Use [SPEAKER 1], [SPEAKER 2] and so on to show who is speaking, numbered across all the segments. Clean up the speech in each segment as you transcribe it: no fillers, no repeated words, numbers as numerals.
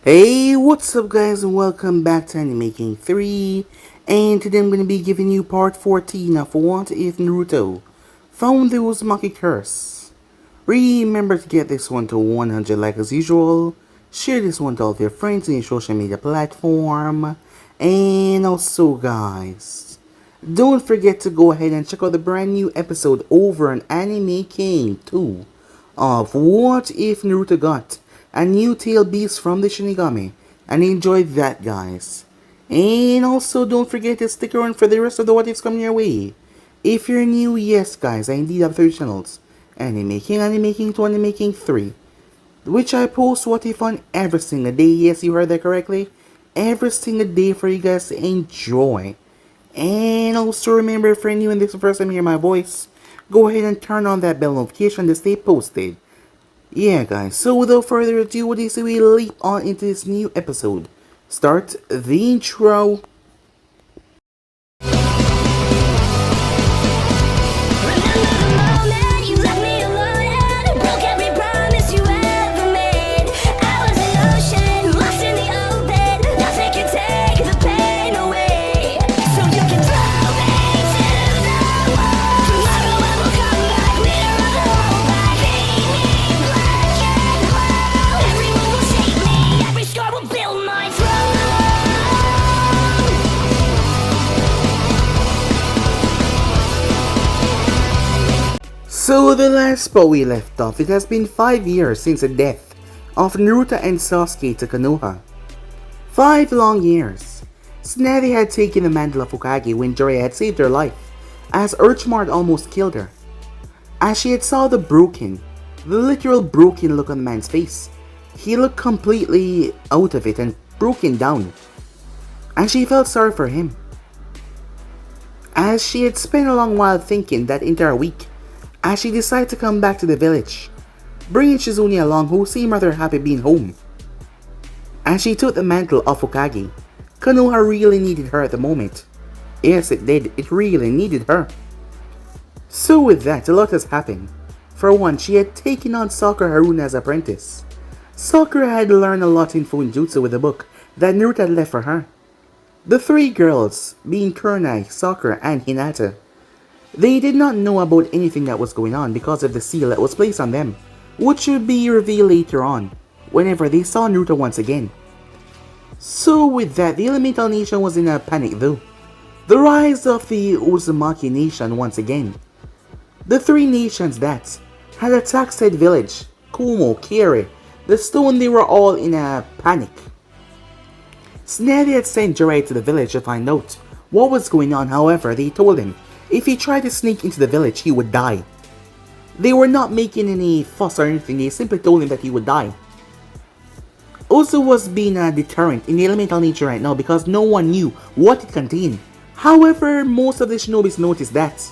[SPEAKER 1] Hey, what's up guys and welcome back to Anime King 3, and today I'm going to be giving you part 14 of What If Naruto Found the Uzumaki Curse. Remember to get this one to 100 likes as usual, share this one to all of your friends on your social media platform, and also guys, don't forget to go ahead and check out the brand new episode over on Anime King 2 of What If Naruto Got a New Tail Beast from the Shinigami, and enjoy that guys. And also don't forget to stick around for the rest of the What Ifs coming your way. If you're new, yes guys, I indeed have 3 channels, Anime King 2, Anime King 3, which I post What If on every single day. Yes, you heard that correctly, every single day for you guys to enjoy. And also remember, if you're new and this is the first time you hear my voice, go ahead and turn on that bell notification to stay posted. Yeah guys, so without further ado, what do you say we leap on into this new episode? Start the intro. So the last spot we left off, it has been 5 years since the death of Naruto and Sasuke to Konoha. 5 long years. Tsunade had taken the mantle of Hokage when Jiraiya had saved her life, as Urchmart almost killed her. As she had saw the literal broken look on the man's face, he looked completely out of it and broken down, and she felt sorry for him. As she had spent a long while thinking that entire week, as she decided to come back to the village, bringing Shizune along, who seemed rather happy being home. As she took the mantle of Hokage, Konoha really needed her at the moment. Yes, it did, it really needed her. So with that, a lot has happened. For one, she had taken on Sakura Haruna as apprentice. Sakura had learned a lot in Funjutsu with the book that Naruto had left for her. The 3 girls, being Kurenai, Sakura, and Hinata, they did not know about anything that was going on because of the seal that was placed on them, which would be revealed later on, whenever they saw Naruto once again. So with that, the Elemental Nation was in a panic though. The rise of the Uzumaki Nation once again. The 3 nations that had attacked said village, Kumo, Kiri, the stone, they were all in a panic. Tsunade had sent Jiraiya to the village to find out what was going on. However, they told him if he tried to sneak into the village, he would die. They were not making any fuss or anything, they simply told him that he would die. Uzu was being a deterrent in the Elemental Nature right now because no one knew what it contained. However, most of the shinobis noticed that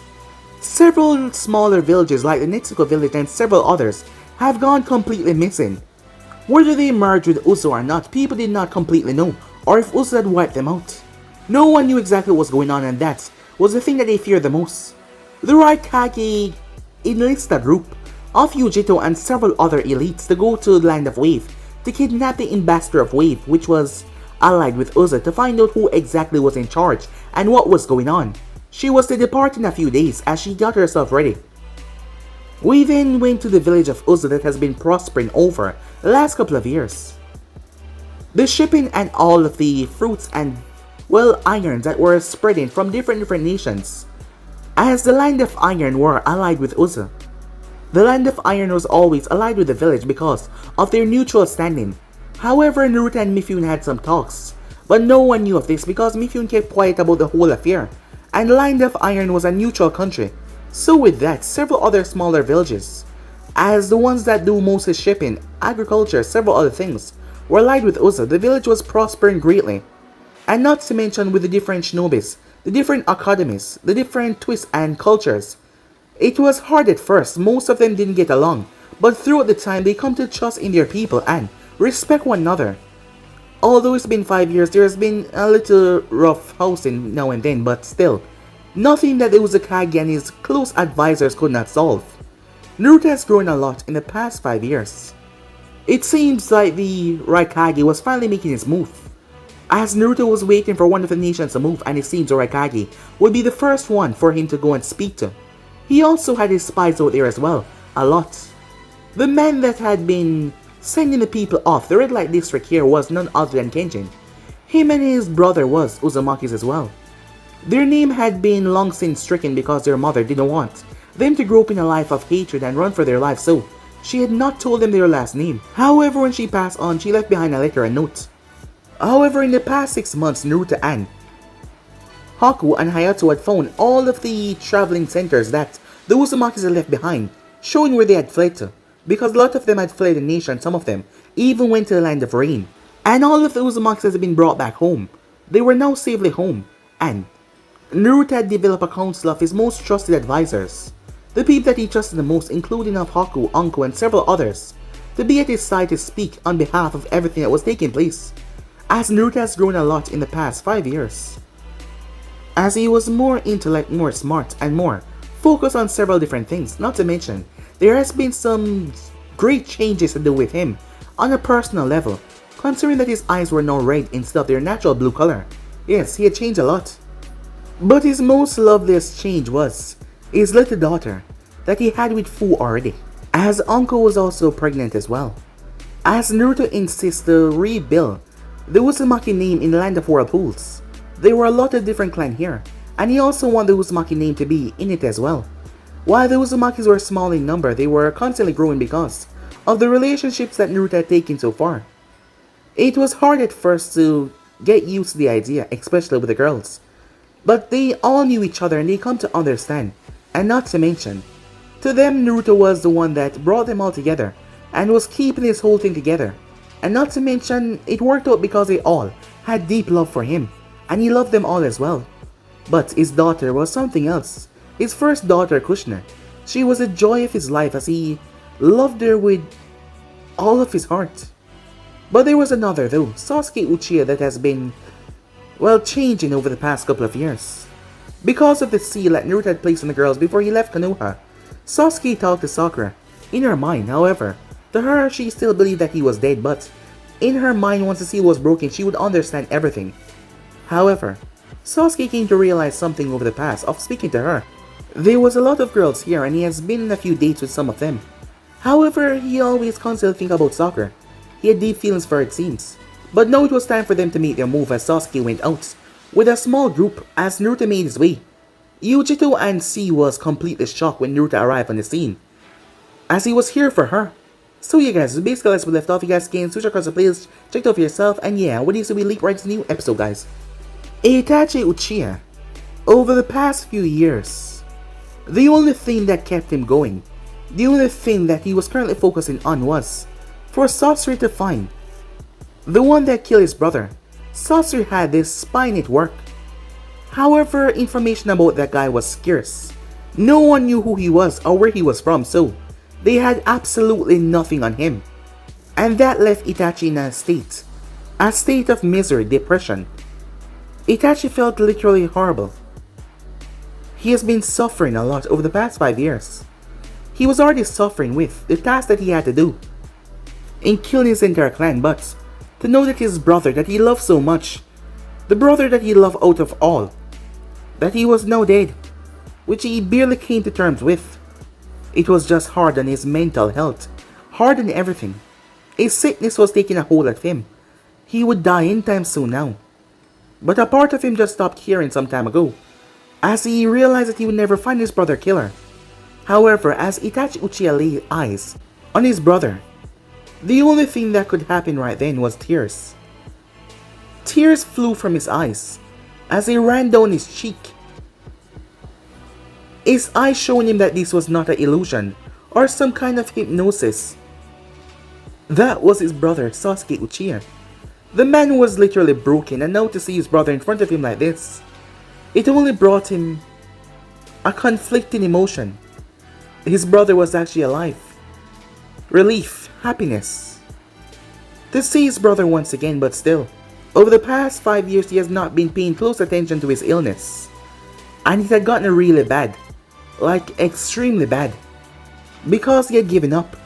[SPEAKER 1] several smaller villages like the Netsuko village and several others have gone completely missing. Whether they merged with Uzu or not, people did not completely know, or if Uzu had wiped them out. No one knew exactly what was going on, and that was the thing that they feared the most. The Raikage enlisted a group of Yujito and several other elites to go to the Land of Wave to kidnap the Ambassador of Wave, which was allied with Uzu, to find out who exactly was in charge and what was going on. She was to depart in a few days as she got herself ready. We then went to the village of Uzu that has been prospering over the last couple of years. The shipping and all of the fruits and irons that were spreading from different nations, as the Land of Iron were allied with Uzu. The Land of Iron was always allied with the village because of their neutral standing. However, Naruto and Mifune had some talks, but no one knew of this because Mifune kept quiet about the whole affair, and the Land of Iron was a neutral country. So with that, several other smaller villages, as the ones that do mostly shipping, agriculture, several other things, were allied with Uzu. The village was prospering greatly. And not to mention with the different shinobis, the different academies, the different twists and cultures. It was hard at first, most of them didn't get along, but throughout the time they come to trust in their people and respect one another. Although it's been 5 years, there has been a little rough housing now and then, but still, nothing that the Uzumaki and his close advisors could not solve. Naruto has grown a lot in the past 5 years. It seems like the Raikage was finally making his move. As Naruto was waiting for one of the nations to move, and it seems the Raikage would be the first one for him to go and speak to. He also had his spies out there as well, a lot. The man that had been sending the people off the red light district here was none other than Kenjin. Him and his brother was Uzumaki's as well. Their name had been long since stricken because their mother didn't want them to grow up in a life of hatred and run for their lives, so she had not told them their last name. However, when she passed on, she left behind a letter and note. However, in the past 6 months, Naruto and Haku and Hayato had found all of the traveling centers that the Uzumakis had left behind, showing where they had fled to, because a lot of them had fled the nation, some of them even went to the land of rain. And all of the Uzumakis had been brought back home. They were now safely home, and Naruto had developed a council of his most trusted advisors, the people that he trusted the most, including of Haku, Anko, and several others, to be at his side to speak on behalf of everything that was taking place, as Naruto has grown a lot in the past 5 years. As he was more intellect, more smart, and more focused on several different things, not to mention, there has been some great changes to do with him on a personal level, considering that his eyes were now red instead of their natural blue color. Yes, he had changed a lot. But his most loveliest change was his little daughter that he had with Fu already, as Anko was also pregnant as well. As Naruto insists to rebuild the Uzumaki name in the Land of Whirlpools, there were a lot of different clans here, and he also wanted the Uzumaki name to be in it as well. While the Uzumakis were small in number, they were constantly growing because of the relationships that Naruto had taken so far. It was hard at first to get used to the idea, especially with the girls, but they all knew each other and they come to understand, and not to mention, to them Naruto was the one that brought them all together and was keeping this whole thing together, and not to mention it worked out because they all had deep love for him, and he loved them all as well. But his daughter was something else. His first daughter, Kushina, she was the joy of his life as he loved her with all of his heart. But there was another though, Sasuke Uchiha, that has been, well, changing over the past couple of years. Because of the seal that Naruto had placed on the girls before he left Konoha, Sasuke talked to Sakura. In her mind, however, to her she still believed that he was dead, but in her mind once the seal was broken she would understand everything. However, Sasuke came to realize something over the past of speaking to her. There was a lot of girls here and he has been on a few dates with some of them. However, he always constantly think about Sakura. He had deep feelings for her, it seems. But now it was time for them to make their move as Sasuke went out with a small group as Naruto made his way. Yujito and C was completely shocked when Naruto arrived on the scene, as he was here for her. So yeah guys, basically as we left off, you guys can switch across the playlist, check it out for yourself, and yeah, what do you say we leap right to the new episode guys. Itachi Uchiha, over the past few years, the only thing that kept him going, the only thing that he was currently focusing on was for Sasori to find the one that killed his brother. Sasori had this spy network. However, information about that guy was scarce. No one knew who he was or where he was from, so they had absolutely nothing on him. And that left Itachi in a state of misery, depression. Itachi felt literally horrible. He has been suffering a lot over the past 5 years. He was already suffering with the task that he had to do in killing his entire clan, but to know that his brother that he loved so much, the brother that he loved out of all, that he was now dead, which he barely came to terms with. It was just hard on his mental health, hard on everything. A sickness was taking a hold of him. He would die anytime soon now. But a part of him just stopped caring some time ago, as he realized that he would never find his brother killer. However, as Itachi Uchiha laid eyes on his brother, the only thing that could happen right then was tears. Tears flew from his eyes as they ran down his cheek. His eyes showing him that this was not an illusion or some kind of hypnosis. That was his brother Sasuke Uchiha. The man was literally broken, and now to see his brother in front of him like this, it only brought him a conflicting emotion. His brother was actually alive. Relief, happiness to see his brother once again, but still, over the past 5 years he has not been paying close attention to his illness, and it had gotten really bad, like extremely bad, because he had given up.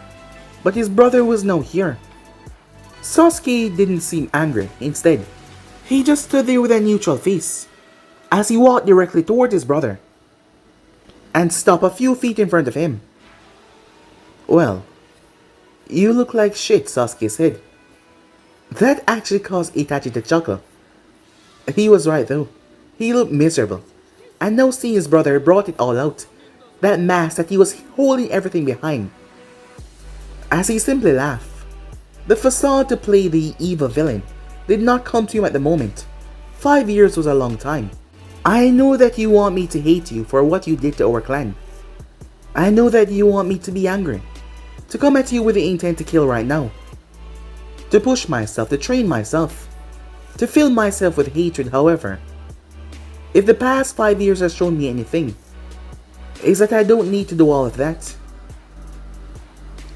[SPEAKER 1] But his brother was now here, Sasuke didn't seem angry. Instead, he just stood there with a neutral face as he walked directly toward his brother and stopped a few feet in front of him. "Well, you look like shit," Sasuke said. That actually caused Itachi to chuckle. He was right though. He looked miserable. And now seeing his brother brought it all out. That mask that he was holding everything behind. As he simply laughed. The facade to play the evil villain did not come to him at the moment. 5 years was a long time. "I know that you want me to hate you for what you did to our clan. I know that you want me to be angry. To come at you with the intent to kill right now. To push myself, to train myself. To fill myself with hatred, however. If the past 5 years has shown me anything, is that I don't need to do all of that.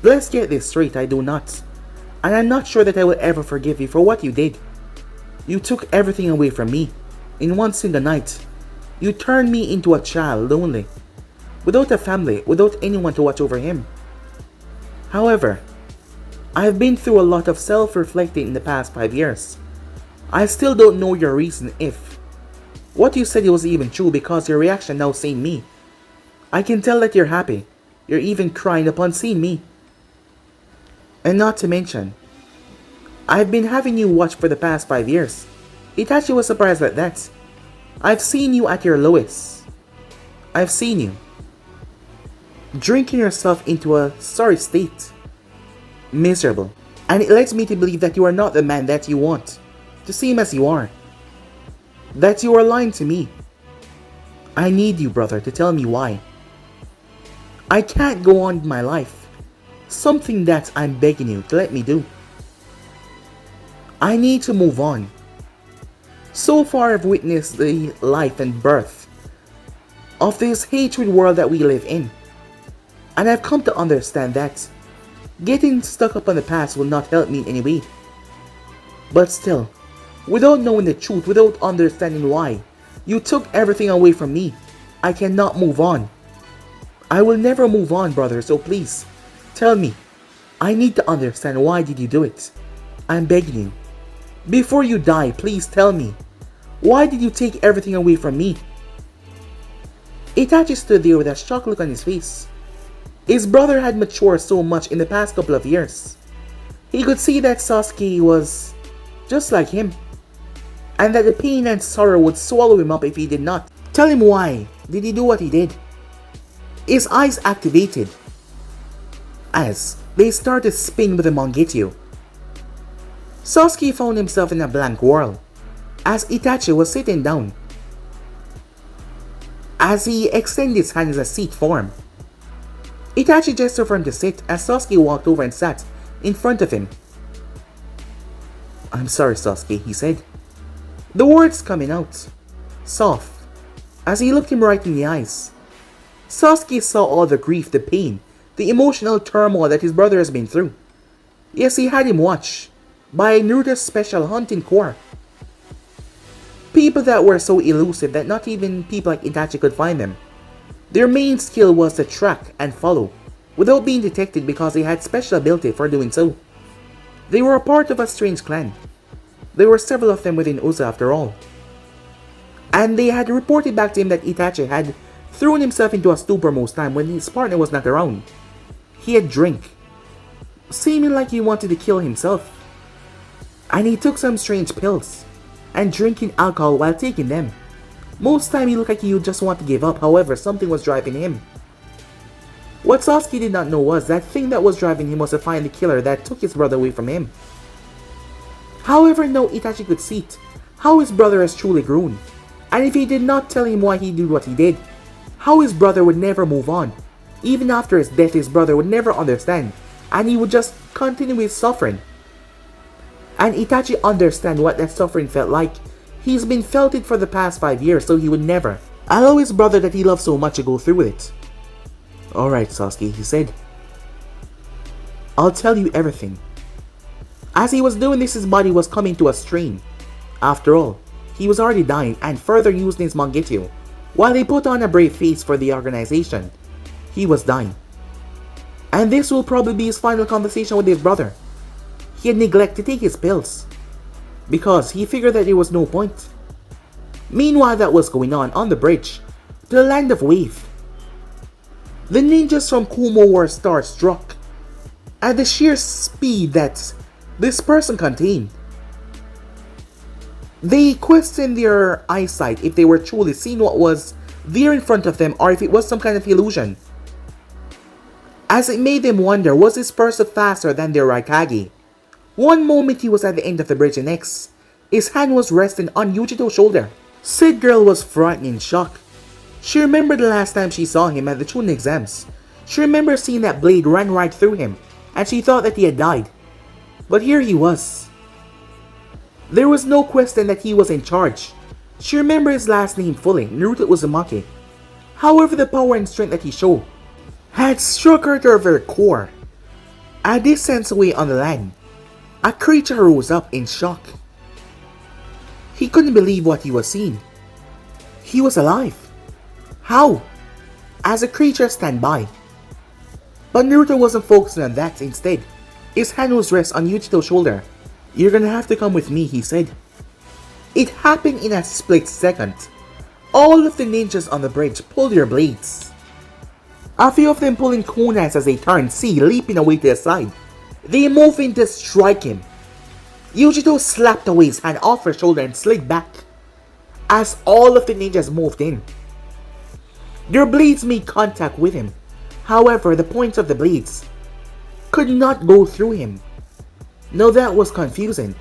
[SPEAKER 1] Let's get this straight, I do not. And I'm not sure that I will ever forgive you for what you did. You took everything away from me. In one single night. You turned me into a child, lonely. Without a family, without anyone to watch over him. However, I've been through a lot of self-reflecting in the past 5 years. I still don't know your reason if what you said was even true because your reaction now seeing me. I can tell that you're happy. You're even crying upon seeing me. And not to mention, I've been having you watch for the past 5 years. Itachi was surprised at that. I've seen you at your lowest. I've seen you drinking yourself into a sorry state. Miserable. And it leads me to believe that you are not the man that you want to seem as you are. That you are lying to me. I need you, brother, to tell me why. I can't go on with my life. Something that I'm begging you to let me do. I need to move on. So far I've witnessed the life and birth of this hatred world that we live in. And I've come to understand that getting stuck up on the past will not help me in any way. But still, without knowing the truth, without understanding why you took everything away from me, I cannot move on. I will never move on, brother, so please, tell me. I need to understand why did you do it. I'm begging you. Before you die, please tell me. Why did you take everything away from me? Itachi stood there with a shocked look on his face. His brother had matured so much in the past couple of years. He could see that Sasuke was just like him. And that the pain and sorrow would swallow him up if he did not. Tell him why did he do what he did. His eyes activated as they started to spin with the Mangekyou. Sasuke found himself in a blank world as Itachi was sitting down. As he extended his hand as a seat for him. Itachi gestured for him to sit as Sasuke walked over and sat in front of him. "I'm sorry, Sasuke," he said. The words coming out, soft, as he looked him right in the eyes. Sasuke saw all the grief, the pain, the emotional turmoil that his brother has been through. Yes, he had him watched by Naruto's special hunting corps. People that were so elusive that not even people like Itachi could find them. Their main skill was to track and follow without being detected because they had special ability for doing so. They were a part of a strange clan. There were several of them within Uza after all. And they had reported back to him that Itachi had thrown himself into a stupor most time when his partner was not around. He had drank, seeming like he wanted to kill himself. And he took some strange pills and drinking alcohol while taking them. Most time he looked like he would just want to give up, however something was driving him. What Sasuke did not know was that thing that was driving him was to find the killer that took his brother away from him. However, now Itachi could see it, how his brother has truly grown. And if he did not tell him why he did what he did, how his brother would never move on. Even after his death, his brother would never understand, and he would just continue his suffering. And Itachi understand what that suffering felt like. He's been felt it for the past 5 years, so he would never allow his brother that he loved so much to go through with it. "Alright, Sasuke," he said. "I'll tell you everything." As he was doing this, his body was coming to a strain. After all, he was already dying and further using his Mangekyou. While he put on a brave face for the organization, he was dying. And this will probably be his final conversation with his brother. he had neglected to take his pills, because he figured that there was no point. Meanwhile, that was going on the bridge, the land of Wave. The ninjas from Kumo were starstruck at the sheer speed that this person contained. They questioned their eyesight if they were truly seeing what was there in front of them or if it was some kind of illusion, as it made them wonder, was this person faster than their Raikage? One moment he was at the end of the bridge, and next, his hand was resting on Yujito's shoulder. Said girl was frightened and shocked. She remembered the last time she saw him at the Chunin exams. She remembered seeing that blade run right through him, and she thought that he had died. But here he was. There was no question that he was in charge. She remembered his last name fully, Naruto Uzumaki. However, the power and strength that he showed had struck her to her very core. A distance away on the land, a creature rose up in shock. He couldn't believe what he was seeing. He was alive. How? As a creature stand by. But Naruto wasn't focusing on that. Instead, his hand was rest on Yujito's shoulder. You're gonna have to come with me, he said. It happened in a split second. All of the ninjas on the bridge pulled their blades. A few of them pulling kunais as they turned, leaping away to the side. They moved in to strike him. Yujito slapped away his hand off her shoulder and slid back as all of the ninjas moved in. Their blades made contact with him. However, the points of the blades could not go through him. Now that was confusing.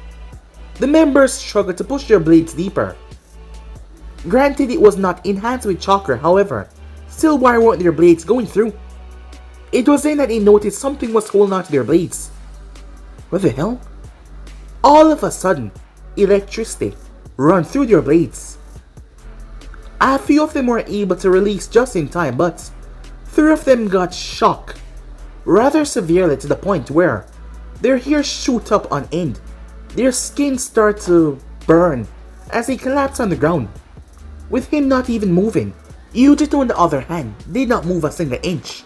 [SPEAKER 1] The members struggled to push their blades deeper. Granted, it was not enhanced with chakra, however, still, why weren't their blades going through? It was then that they noticed something was holding onto their blades. What the hell? All of a sudden, electricity ran through their blades. A few of them were able to release just in time, but 3 of them got shocked rather severely to the point where their hair shoot up on end. Their skin started to burn as they collapsed on the ground, with him not even moving. Yujito, on the other hand, did not move a single inch,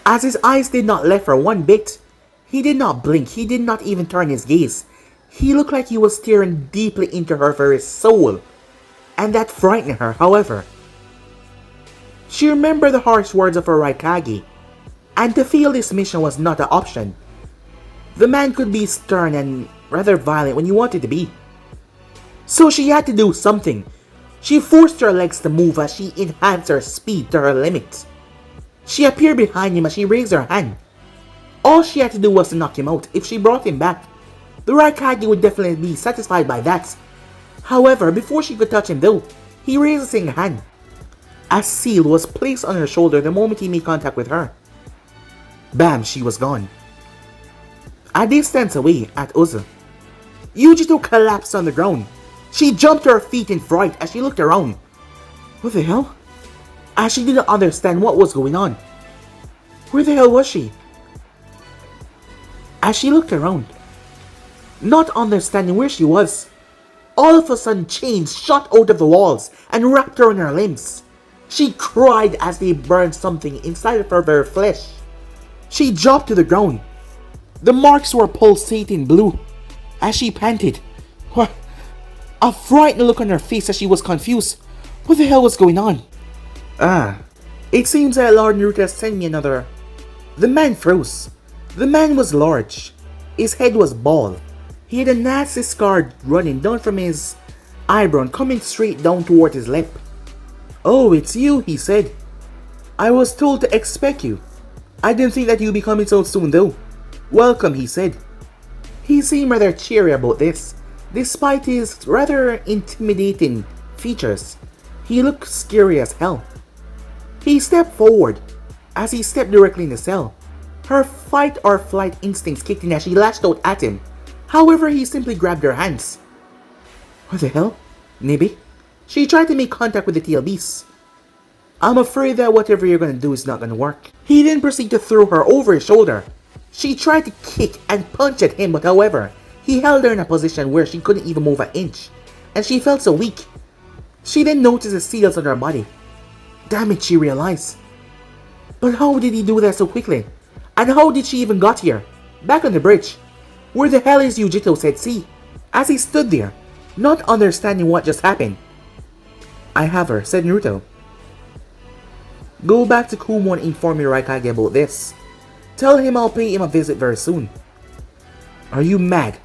[SPEAKER 1] as his eyes did not lift for one bit. He did not blink, he did not even turn his gaze. He looked like he was staring deeply into her very soul, and that frightened her. However, she remembered the harsh words of her Raikage, and to feel this mission was not an option. The man could be stern and rather violent when he wanted to be, so she had to do something. She forced her legs to move as she enhanced her speed to her limit. She appeared behind him as she raised her hand. All she had to do was to knock him out. If she brought him back, the Raikage would definitely be satisfied by that. However, before she could touch him though, he raised a single hand. A seal was placed on her shoulder the moment he made contact with her. Bam, she was gone. A distance away at Uzu, Yujito collapsed on the ground. She jumped to her feet in fright as she looked around. What the hell? As she didn't understand what was going on. Where the hell was she? As she looked around, not understanding where she was, all of a sudden chains shot out of the walls and wrapped her in her limbs. She cried as they burned something inside of her very flesh. She dropped to the ground. The marks were pulsating blue as she panted. A frightened look on her face as she was confused. What the hell was going on? It seems that Lord Naruto has sent me another. The man froze. The man was large. His head was bald. He had a nasty scar running down from his eyebrow and coming straight down toward his lip. Oh, it's you, he said. I was told to expect you. I didn't think that you'd be coming so soon though. Welcome, he said. He seemed rather cheery about this. Despite his rather intimidating features, he looked scary as hell. He stepped forward. As he stepped directly in the cell, her fight or flight instincts kicked in as she lashed out at him. However, he simply grabbed her hands. What the hell? Nibi? She tried to make contact with the tail beast. I'm afraid that whatever you're gonna do is not gonna work. He then proceeded to throw her over his shoulder. She tried to kick and punch at him, but however, he held her in a position where she couldn't even move an inch, and she felt so weak. She then noticed the seals on her body. Damn it, she realized. But how did he do that so quickly? And how did she even got here? Back on the bridge. "Where the hell is Yujito?" said C, as he stood there, not understanding what just happened. "I have her," said Naruto. "Go back to Kumo and inform your Raikage about this. Tell him I'll pay him a visit very soon." "Are you mad?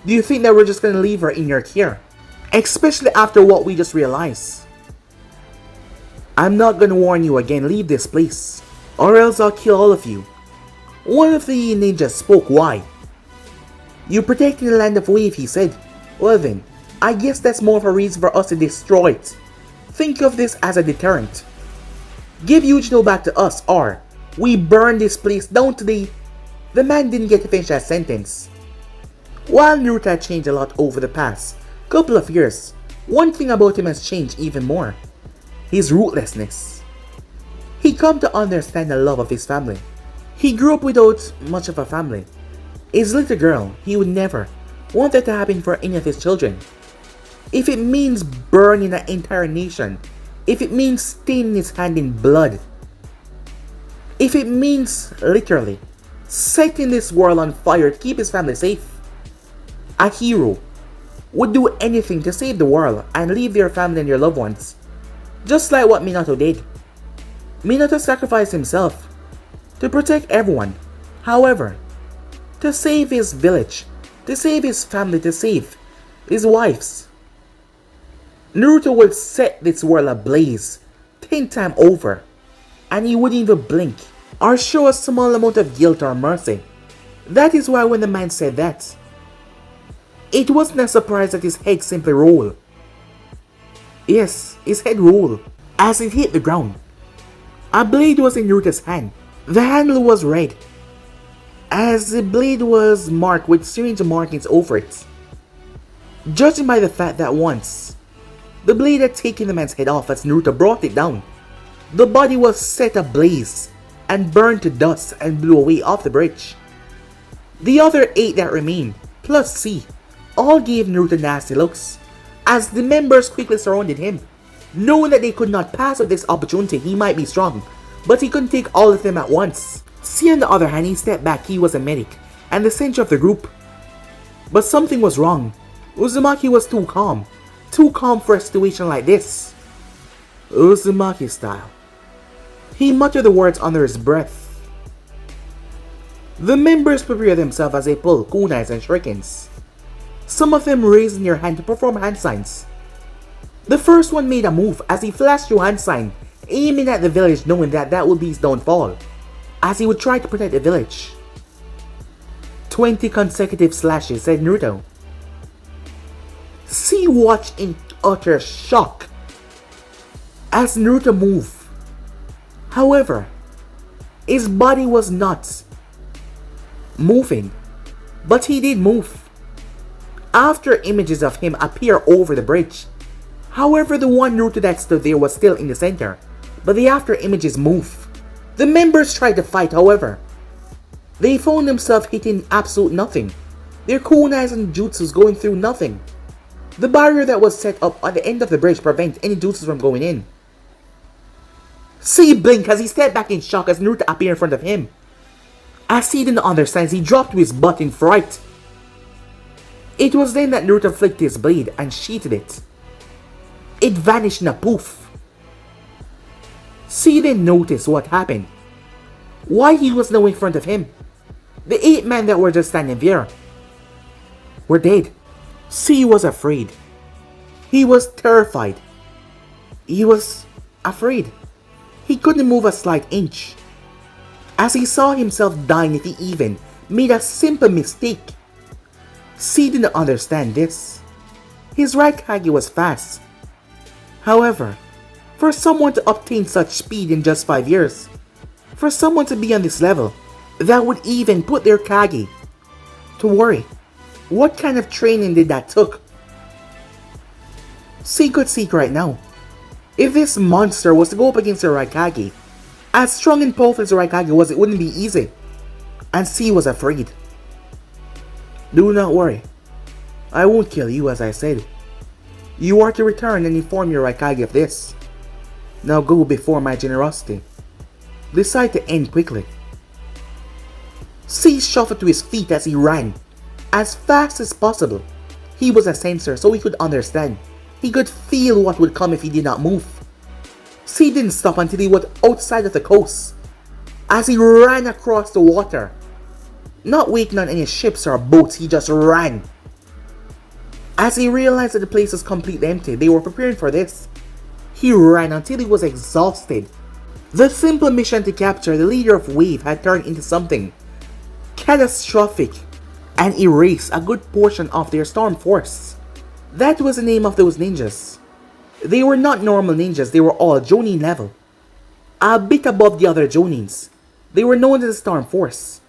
[SPEAKER 1] Do you think that we're just gonna leave her in your care? Especially after what we just realized." "I'm not gonna warn you again, leave this place, or else I'll kill all of you." One of the ninjas spoke. "Why?" "You protecting the land of Wave," he said. "Well then, I guess that's more of a reason for us to destroy it. Think of this as a deterrent. Give Yujito back to us, or we burn this place down to the..." The man didn't get to finish that sentence. While Naruto had changed a lot over the past couple of years, one thing about him has changed even more: his ruthlessness. He come to understand the love of his family. He grew up without much of a family. His little girl, he would never want that to happen for any of his children. If it means burning an entire nation, if it means staining his hand in blood, if it means literally setting this world on fire to keep his family safe, a hero would do anything to save the world and leave their family and their loved ones. Just like what Minato did. Minato sacrificed himself to protect everyone. However, to save his village, to save his family, to save his wives, Naruto would set this world ablaze 10 times over, and he wouldn't even blink or show a small amount of guilt or mercy. That is why when the man said that, it wasn't a surprise that his head simply rolled. Yes, his head rolled as it hit the ground. A blade was in Naruto's hand. The handle was red, as the blade was marked with strange markings over it. Judging by the fact that once the blade had taken the man's head off as Naruto brought it down, the body was set ablaze and burned to dust and blew away off the bridge. The other 8 that remained, plus C, all gave Naruto nasty looks as the members quickly surrounded him. Knowing that they could not pass up this opportunity, he might be strong, but he couldn't take all of them at once. C, on the other hand, he stepped back. He was a medic and the center of the group. But something was wrong. Uzumaki was too calm for a situation like this. Uzumaki style. He muttered the words under his breath. The members prepared themselves as they pulled kunais and shurikens, some of them raising their hand to perform hand signs. The first one made a move as he flashed through hand sign, aiming at the village, knowing that that would be his downfall, as he would try to protect the village. 20 consecutive slashes, said Naruto. C watched in utter shock as Naruto moved. However, his body was not moving, but he did move. After images of him appear over the bridge. However, the one Naruto that stood there was still in the center, but the after images move. The members tried to fight, however. They found themselves hitting absolute nothing. Their kunais and jutsus going through nothing. The barrier that was set up at the end of the bridge prevented any jutsus from going in. C blinked as he stepped back in shock as Naruto appeared in front of him. As he didn't understand, he dropped to his butt in fright. It was then that Naruto flicked his blade and sheathed it. It vanished in a poof. C then noticed what happened. Why he was now in front of him. The 8 men that were just standing there were dead. C was afraid. He was terrified. He was afraid. He couldn't move a slight inch, as he saw himself dying if he even made a simple mistake. C didn't understand this. His Raikage was fast. However, for someone to obtain such speed in just 5 years, for someone to be on this level, that would even put their Kage to worry. What kind of training did that took? C could see right now. If this monster was to go up against the Raikage, as strong and powerful as the Raikage was, it wouldn't be easy. And C was afraid. Do not worry. I won't kill you, as I said. You are to return and inform your Raikage of this. Now go before my generosity. Decide to end quickly. C shuffled to his feet as he ran. as fast as possible. He was a sensor, so he could understand. He could feel what would come if he did not move. So he didn't stop until he was outside of the coast. As he ran across the water, not waiting on any ships or boats, he just ran. As he realized that the place was completely empty, they were preparing for this. He ran until he was exhausted. The simple mission to capture the leader of Wave had turned into something catastrophic and erased a good portion of their storm force. That was the name of those ninjas. They were not normal ninjas, they were all Jonin level. A bit above the other Jonins. They were known as the Storm Force.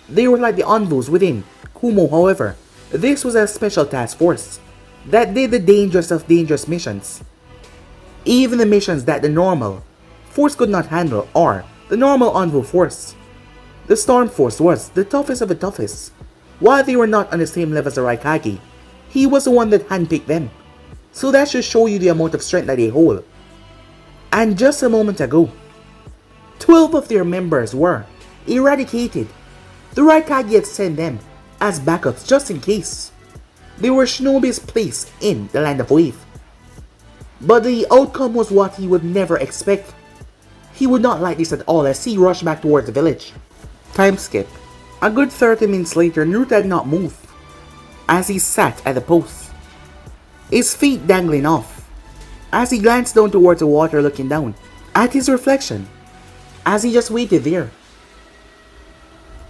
[SPEAKER 1] They were like the envoys within Kumo, however. This was a special task force that did the dangerous of dangerous missions. Even the missions that the normal force could not handle, or the normal envoy force. The Storm Force was the toughest of the toughest. While they were not on the same level as the Raikage, he was the one that handpicked them. So that should show you the amount of strength that they hold. And just a moment ago, 12 of their members were eradicated. The Raikage had sent them as backups just in case. They were Shinobi's place in the Land of Wave. But the outcome was what he would never expect. He would not like this at all as he rushed back towards the village. Time skip. A good 30 minutes later, Naruto had not moved as he sat at the post, his feet dangling off, as he glanced down towards the water looking down at his reflection, as he just waited there.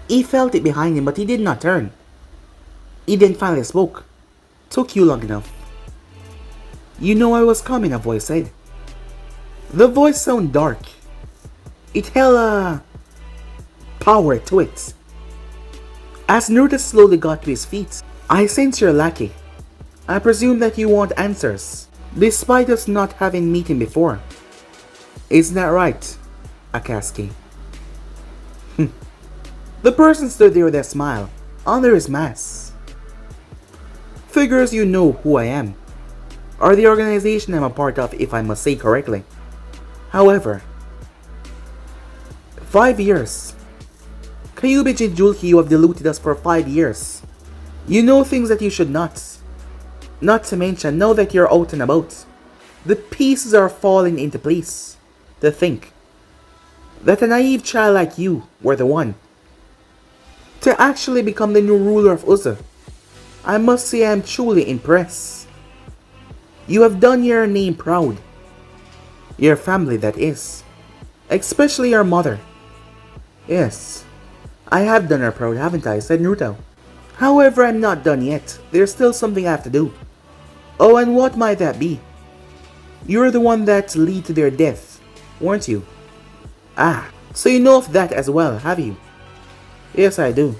[SPEAKER 1] He felt it behind him but he did not turn. He then finally spoke. "Took you long enough." "You know I was coming," a voice said. The voice sounded dark. It held a power to it. As Naruto slowly got to his feet, "I sense you're lacking. I presume that you want answers, despite us not having met him before. Isn't that right, Akatsuki?" The person stood there with a smile under his mask. "Figures you know who I am, or the organization I'm a part of, if I must say correctly. However, 5 years. Kyuubi Jinjulki, you have deluded us for 5 years. You know things that you should not. Not to mention, now that you're out and about, the pieces are falling into place. To think that a naive child like you were the one to actually become the new ruler of Uzu. I must say I am truly impressed. You have done your name proud. Your family, that is. Especially your mother." "Yes, I have done her proud, haven't I?" said Naruto. "However, I'm not done yet. There's still something I have to do." "Oh, and what might that be?" "You're the one that led to their death, weren't you?" "Ah, so you know of that as well, have you?" "Yes, I do."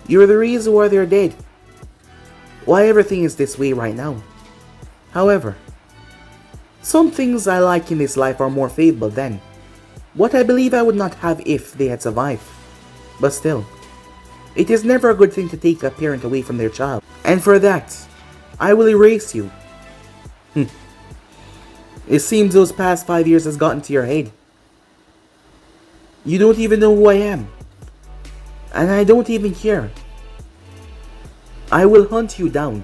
[SPEAKER 1] "You're the reason why they're dead. Why everything is this way right now. However, some things I like in this life are more favorable than what I believe I would not have if they had survived. But still, it is never a good thing to take a parent away from their child. And for that, I will erase you." It seems those past 5 years has gotten to your head. You don't even know who I am. And I don't even care. I will hunt you down.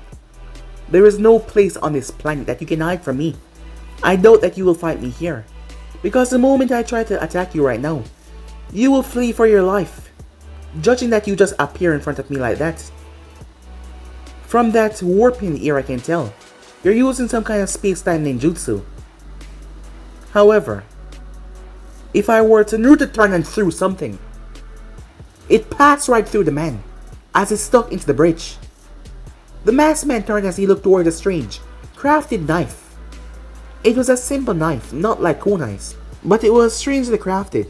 [SPEAKER 1] There is no place on this planet that you can hide from me. I doubt that you will find me here, because the moment I try to attack you right now, you will flee for your life, judging that you just appear in front of me like that. From that warping ear I can tell, you're using some kind of space-time ninjutsu. However, if I were to Naruto turn and threw something, it passed right through the man, as it stuck into the bridge. The masked man turned as he looked toward a strange, crafted knife. It was a simple knife, not like kunais, but it was strangely crafted.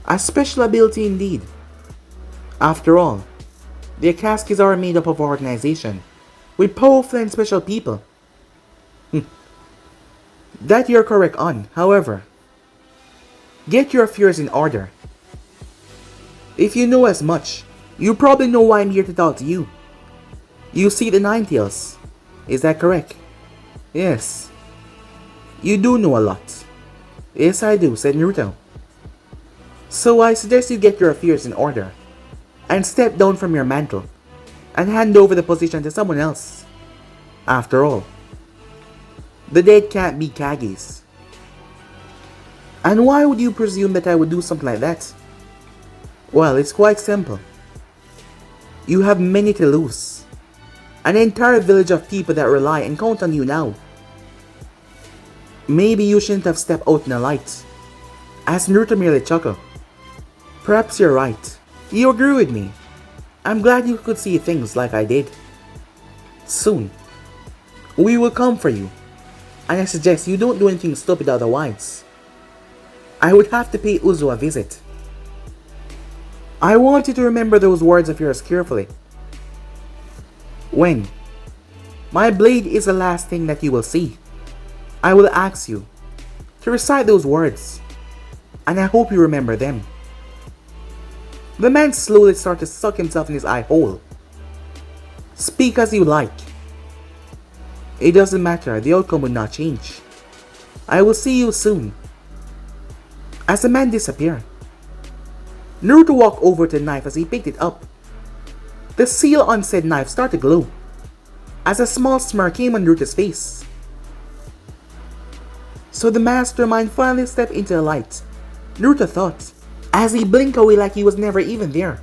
[SPEAKER 1] A special ability indeed. After all, the Akatsuki's are made up of an organization with powerful and special people. That you're correct on, however. Get your affairs in order. If you know as much, you probably know why I'm here to talk to you. You see the Nine Tails, is that correct? Yes. You do know a lot. Yes, I do, said Naruto. So I suggest you get your affairs in order. and step down from your mantle and hand over the position to someone else. After all, the dead can't be Kages. And why would you presume that I would do something like that? Well, it's quite simple. You have many to lose. An entire village of people that rely and count on you now. Maybe you shouldn't have stepped out in the light. As Naruto merely chuckled. Perhaps you're right. You agree with me. I'm glad you could see things like I did. Soon, we will come for you. And I suggest you don't do anything stupid otherwise. I would have to pay Uzu a visit. I want you to remember those words of yours carefully. When my blade is the last thing that you will see, I will ask you to recite those words, and I hope you remember them. The man slowly started to suck himself in his eye hole. Speak as you like. It doesn't matter, the outcome will not change. I will see you soon. As the man disappeared, Naruto walked over to the knife as he picked it up. The seal on said knife started to glow, as a small smirk came on Naruto's face. So the mastermind finally stepped into the light, Naruto thought, as he blinked away like he was never even there.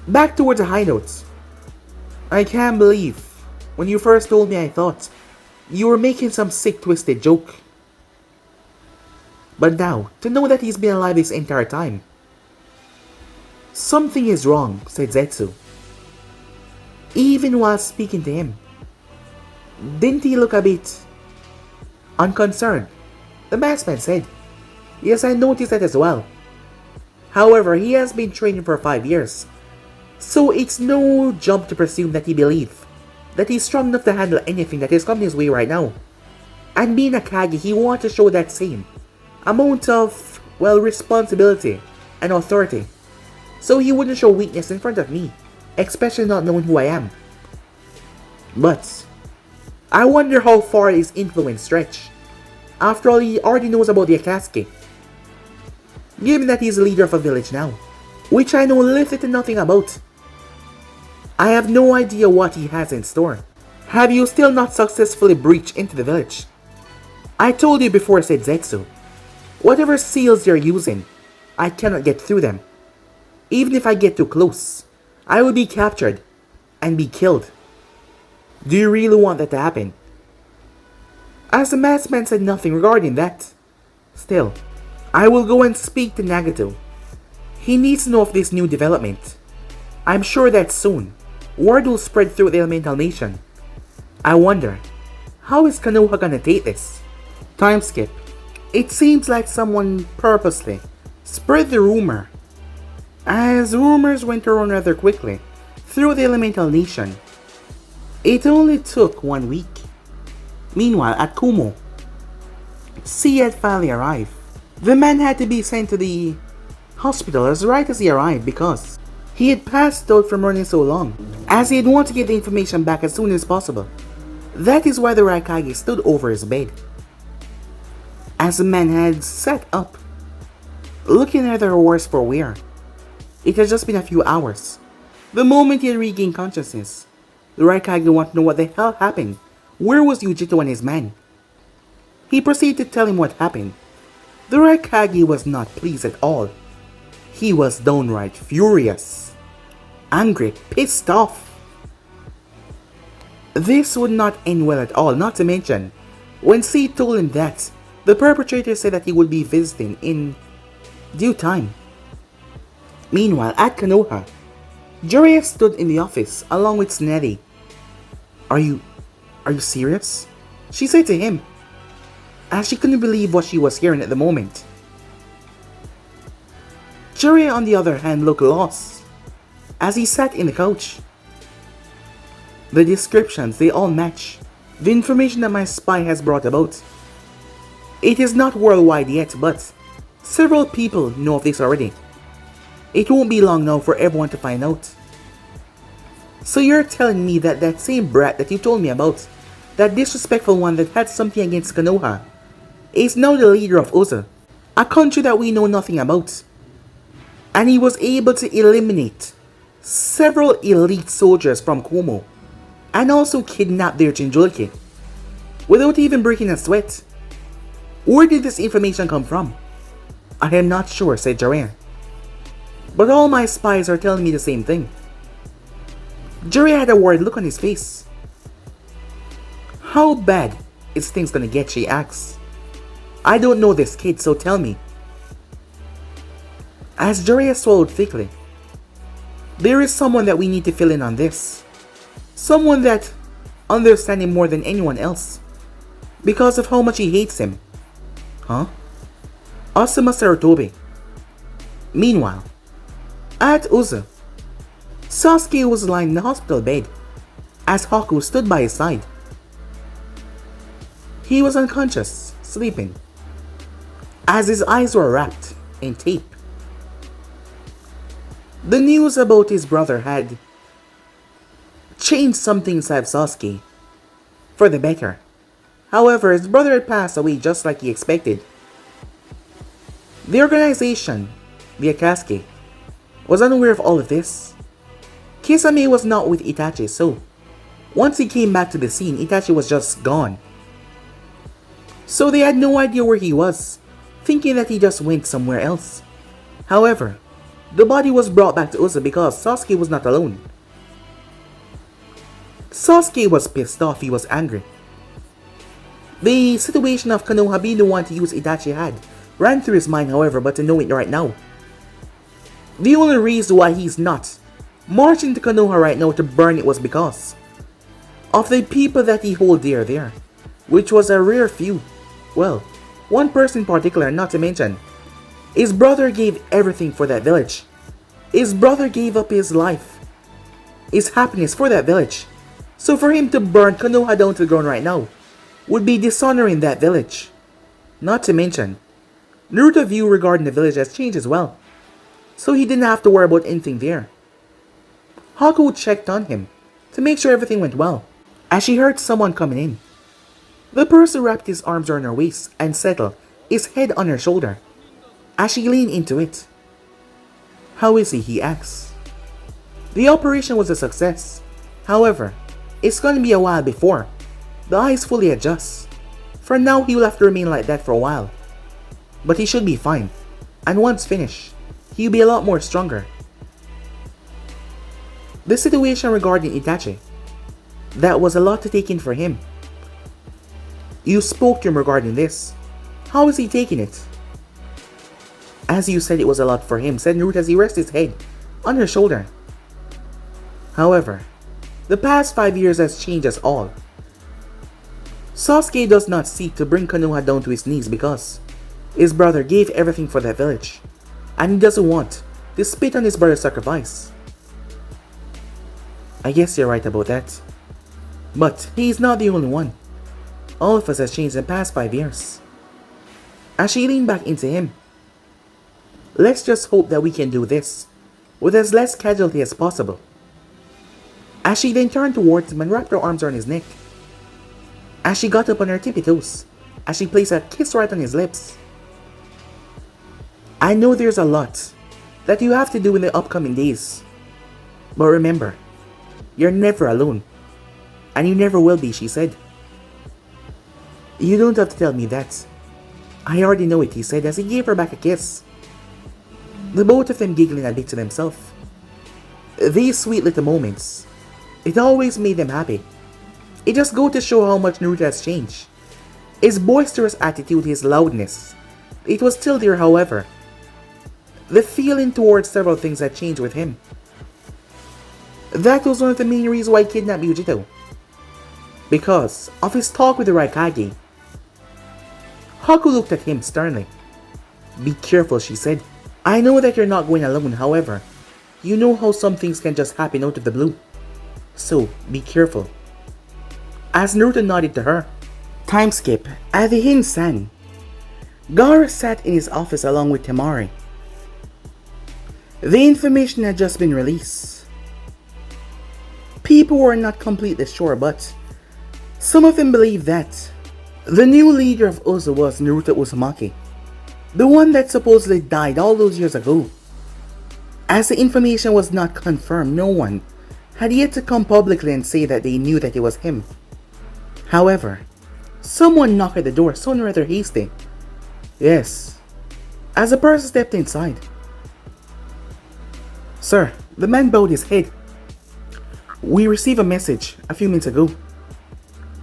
[SPEAKER 1] Back towards the hideout. I can't believe, when you first told me I thought you were making some sick twisted joke. But now, to know that he's been alive this entire time. Something is wrong, said Zetsu. Even while speaking to him. Didn't he look a bit unconcerned? The masked man said. Yes, I noticed that as well. However, he has been training for 5 years. So it's no jump to presume that he believes that he's strong enough to handle anything that is coming his way right now. And being a Kage, he wants to show that same amount of, well, responsibility and authority. So he wouldn't show weakness in front of me, especially not knowing who I am. But I wonder how far his influence stretch. After all, he already knows about the Akatsuki. Given that he's the leader of a village now, which I know little to nothing about. I have no idea what he has in store. Have you still not successfully breached into the village? I told you before, said Zetsu. Whatever seals you're using, I cannot get through them. Even if I get too close, I will be captured and be killed. Do you really want that to happen? As the masked man said nothing regarding that. Still, I will go and speak to Nagato. He needs to know of this new development. I'm sure that soon, word will spread through the elemental nation. I wonder, how is Konoha gonna take this? Time skip. It seems like someone purposely spread the rumor. As rumors went around rather quickly through the elemental nation. It only took 1 week. Meanwhile, at Kumo, C had finally arrived. The man had to be sent to the hospital as right as he arrived because he had passed out from running so long, as he had wanted to get the information back as soon as possible. That is why the Raikage stood over his bed. As the man had sat up, looking rather worse for wear. It had just been a few hours. The moment he had regained consciousness, the Raikage wanted to know what the hell happened. Where was Yujito and his man? He proceeded to tell him what happened. The Raikage was not pleased at all. He was downright furious, angry, pissed off. This would not end well at all, not to mention, when C told him that, the perpetrator said that he would be visiting in due time. Meanwhile, at Konoha, Jiraiya stood in the office along with Tsunade. Are you serious? She said to him, as she couldn't believe what she was hearing at the moment. Jiraiya, on the other hand, looked lost as he sat in the couch. The descriptions, they all match the information that my spy has brought about. It is not worldwide yet, but several people know of this already. It won't be long now for everyone to find out. So you're telling me that that same brat that you told me about, that disrespectful one that had something against Konoha, is now the leader of Uzu, a country that we know nothing about. And he was able to eliminate several elite soldiers from Kumo, and also kidnapped their Jinjulke, without even breaking a sweat. Where did this information come from? I am not sure, said Jiraiya. But all my spies are telling me the same thing. Jiraiya had a worried look on his face. How bad is things gonna get, she asks. I don't know this kid, so tell me. As Jiraiya swallowed thickly, there is someone that we need to fill in on this. Someone that understands him more than anyone else, because of how much he hates him. Huh? Asuma Sarutobi. Meanwhile, at Uzu, Sasuke was lying in the hospital bed as Haku stood by his side. He was unconscious, sleeping, as his eyes were wrapped in tape. The news about his brother had changed something inside Sasuke for the better. However, his brother had passed away just like he expected. The organization, the Akatsuki, was unaware of all of this. Kisame was not with Itachi, so once he came back to the scene, Itachi was just gone. So they had no idea where he was, thinking that he just went somewhere else. However, the body was brought back to Uzu because Sasuke was not alone. Sasuke was pissed off, he was angry. The situation of Konoha being the one to use Itachi had ran through his mind, however, but to know it right now. The only reason why he's not marching to Konoha right now to burn it was because of the people that he hold dear there, which was a rare few. Well, one person in particular, not to mention, his brother gave everything for that village. His brother gave up his life, his happiness for that village. So for him to burn Konoha down to the ground right now would be dishonoring that village. Not to mention, Naruto's view regarding the village has changed as well, so he didn't have to worry about anything there. Haku checked on him to make sure everything went well, as she heard someone coming in. The person wrapped his arms around her waist and settled his head on her shoulder, as she leaned into it. How is he asks. The operation was a success. However, it's going to be a while before the eyes fully adjust. For now, he will have to remain like that for a while. But he should be fine, and once finished, he'll be a lot more stronger. The situation regarding Itachi, that was a lot to take in for him. You spoke to him regarding this. How is he taking it? As you said, it was a lot for him, said Naruto as he rested his head on her shoulder. However, the past 5 years has changed us all. Sasuke does not seek to bring Konoha down to his knees because his brother gave everything for that village, and he doesn't want to spit on his brother's sacrifice. I guess you're right about that. But he's not the only one. All of us has changed in the past 5 years. As she leaned back into him, let's just hope that we can do this with as less casualty as possible. As she then turned towards him and wrapped her arms around his neck. As she got up on her tippy toes, as she placed a kiss right on his lips. I know there's a lot that you have to do in the upcoming days. But remember, you're never alone. And you never will be, she said. You don't have to tell me that. I already know it, he said as he gave her back a kiss. The both of them giggling a bit to themselves. These sweet little moments, it always made them happy. It just goes to show how much Naruto has changed. His boisterous attitude, his loudness, it was still there, however. The feeling towards several things had changed with him. That was one of the main reasons why he kidnapped Yujito. Because of his talk with the Raikage. Haku looked at him sternly. Be careful, she said. I know that you're not going alone, however, you know how some things can just happen out of the blue. So, be careful. As Naruto nodded to her. Time skip. At the Hin-san, Gaara sat in his office along with Temari. The information had just been released. People were not completely sure, but some of them believed that the new leader of Uzu was Naruto Uzumaki, the one that supposedly died all those years ago. As the information was not confirmed, no one had yet to come publicly and say that they knew that it was him. However, someone knocked at the door, sounding rather hasty. Yes, as the person stepped inside. Sir, the man bowed his head. We received a message a few minutes ago.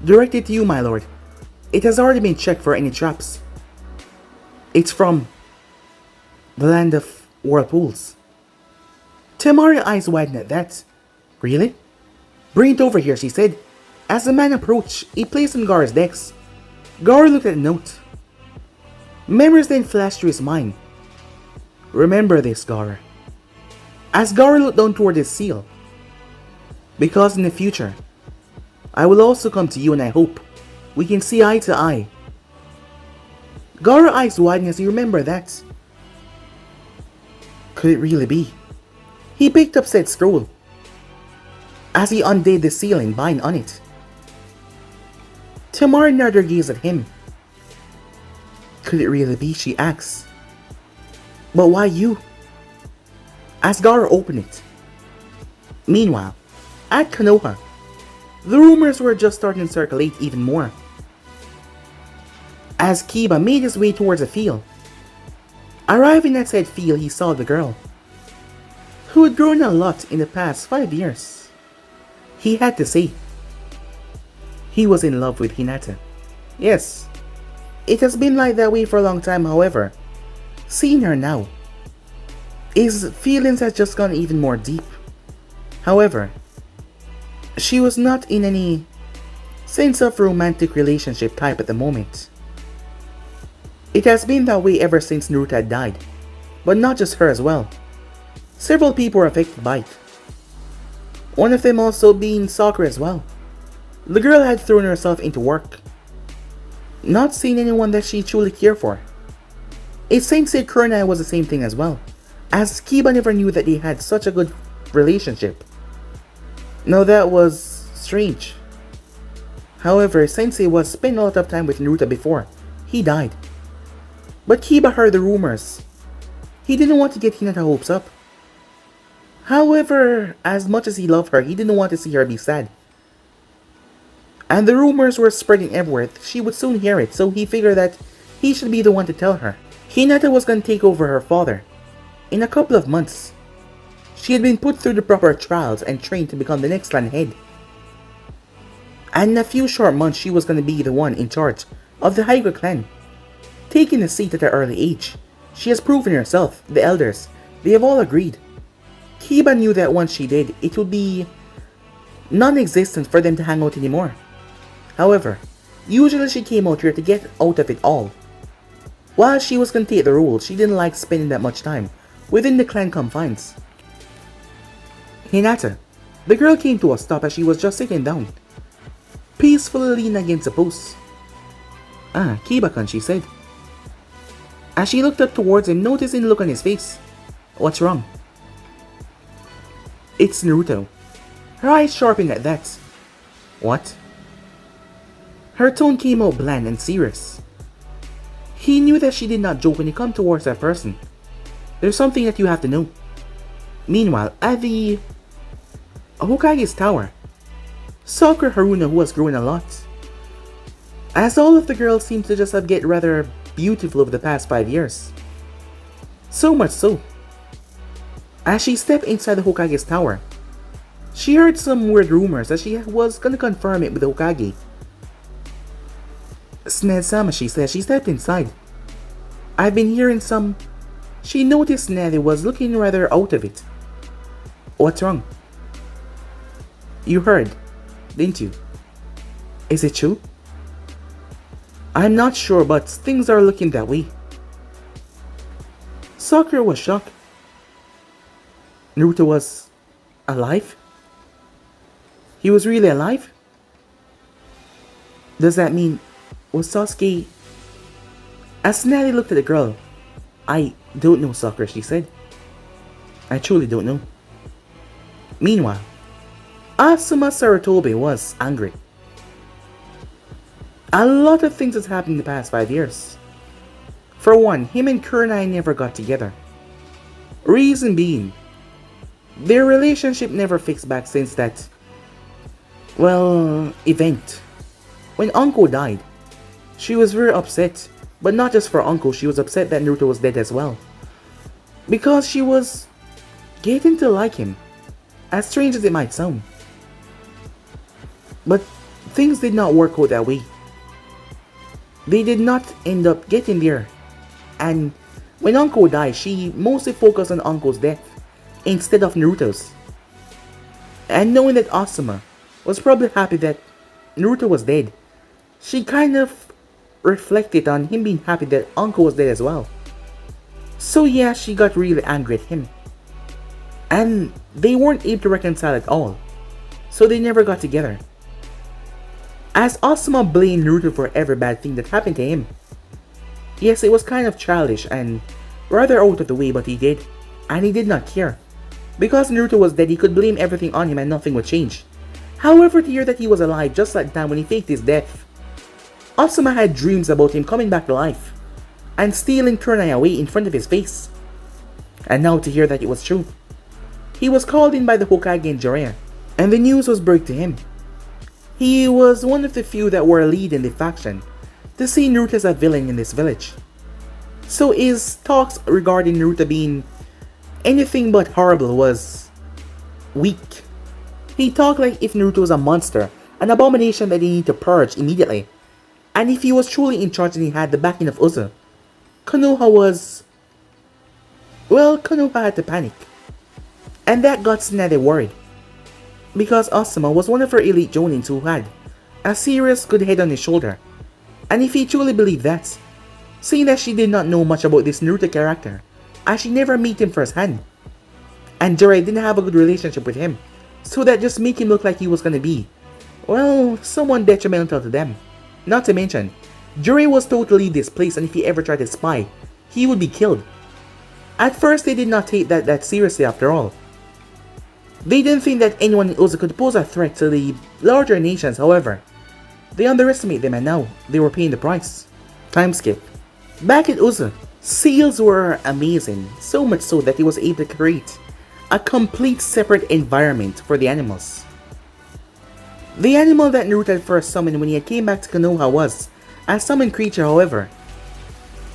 [SPEAKER 1] Directed to you, my lord. It has already been checked for any traps. It's from the land of whirlpools. Temari's eyes widened at that. Really? Bring it over here, she said. As the man approached, he placed on Gaara's desk. Gaara looked at the note. Memories then flashed through his mind. Remember this, Gaara. As Gaara looked down toward his seal. Because in the future, I will also come to you and I hope we can see eye to eye. Gaara's eyes widened as he remembered that. Could it really be? He picked up said scroll. As he undid the seal and bind on it. Temari narrowed her gaze at him. Could it really be, she asked. But why you? As Gaara opened it. Meanwhile, at Konoha, the rumors were just starting to circulate even more. As Kiba made his way towards the field. Arriving at said field, he saw the girl, who had grown a lot in the past 5 years. He had to say, he was in love with Hinata. Yes, it has been like that way for a long time, however, seeing her now, his feelings had just gone even more deep. However, she was not in any sense of romantic relationship type at the moment. It has been that way ever since Naruto had died, but not just her as well. Several people were affected by it. One of them also being Sakura as well. The girl had thrown herself into work, not seeing anyone that she truly cared for. It seems that Kurenai was the same thing as well, as Kiba never knew that they had such a good relationship. Now that was strange. However, Sensei was spending a lot of time with Naruto before he died. But Kiba heard the rumors. He didn't want to get Hinata hopes up. However, as much as he loved her, he didn't want to see her be sad. And the rumors were spreading everywhere. She would soon hear it, so he figured that he should be the one to tell her. Hinata was going to take over her father in a couple of months. She had been put through the proper trials and trained to become the next clan head. And in a few short months, she was going to be the one in charge of the Hyuga clan, taking a seat at an early age. She has proven herself. The elders, they have all agreed. Kiba knew that once she did, it would be non-existent for them to hang out anymore. However, usually she came out here to get out of it all. While she was going to take the role, she didn't like spending that much time within the clan confines. Hinata, the girl came to a stop as she was just sitting down, peacefully leaning against a post. Ah, Kiba-kun, she said. As she looked up towards him, noticing the look on his face. What's wrong? It's Naruto. Her eyes sharpened at that. What? Her tone came out bland and serious. He knew that she did not joke when he come towards that person. There's something that you have to know. Meanwhile, at the Hokage's tower, Sakura Haruna, who was growing a lot, as all of the girls seemed to just have get rather beautiful over the past 5 years. So much so, as she stepped inside the Hokage's tower, she heard some weird rumors that she was gonna confirm it with the Hokage. Sned-sama, she said. She stepped inside. I've been hearing some. She noticed Sned was looking rather out of it. What's wrong? You heard, didn't you? Is it true? I'm not sure, but things are looking that way. Sakura was shocked. Naruto was alive? He was really alive? Does that mean, was Sasuke... As Nelly looked at the girl, I don't know, Sakura, she said. I truly don't know. Meanwhile, Asuma Sarutobi was angry. A lot of things has happened in the past 5 years. For one, him and Kurenai never got together. Reason being, Their relationship never fixed back since that, well, event. When Anko died, she was very upset. But not just for Anko, she was upset that Naruto was dead as well. Because she was getting to like him, as strange as it might sound. But things did not work out that way. They did not end up getting there. And when Anko died, she mostly focused on Anko's death instead of Naruto's. And knowing that Asuma was probably happy that Naruto was dead, she kind of reflected on him being happy that Anko was dead as well. So yeah, she got really angry at him. And they weren't able to reconcile at all. So they never got together. As Asuma blamed Naruto for every bad thing that happened to him. Yes, it was kind of childish and rather out of the way, but he did. And he did not care. Because Naruto was dead, he could blame everything on him and nothing would change. However, to hear that he was alive just like that when he faked his death, Asuma had dreams about him coming back to life and stealing Kurenai away in front of his face. And now to hear that it was true. He was called in by the Hokage and Jiraiya, and the news was brought to him. He was one of the few that were a lead in the faction to see Naruto as a villain in this village. So his talks regarding Naruto being anything but horrible was weak. He talked like if Naruto was a monster, an abomination that they need to purge immediately. And if he was truly in charge and he had the backing of Uzu, Konoha was... well, Konoha had to panic. And that got Tsunade worried. Because Asuma was one of her elite jonins who had a serious good head on his shoulder. And if he truly believed that, seeing that she did not know much about this Naruto character, as she never met him firsthand, and Jiraiya didn't have a good relationship with him, so that just make him look like he was gonna be, well, someone detrimental to them. Not to mention, Jiraiya was totally displaced, and if he ever tried to spy, he would be killed. At first, they did not take that seriously after all. They didn't think that anyone in Uzu could pose a threat to the larger nations, however. They underestimated them and now they were paying the price. Time skip. Back at Uzu, Seals were amazing, so much so that he was able to create a complete separate environment for the animals. The animal that Naruto had first summoned when he had came back to Konoha was a summoned creature, however.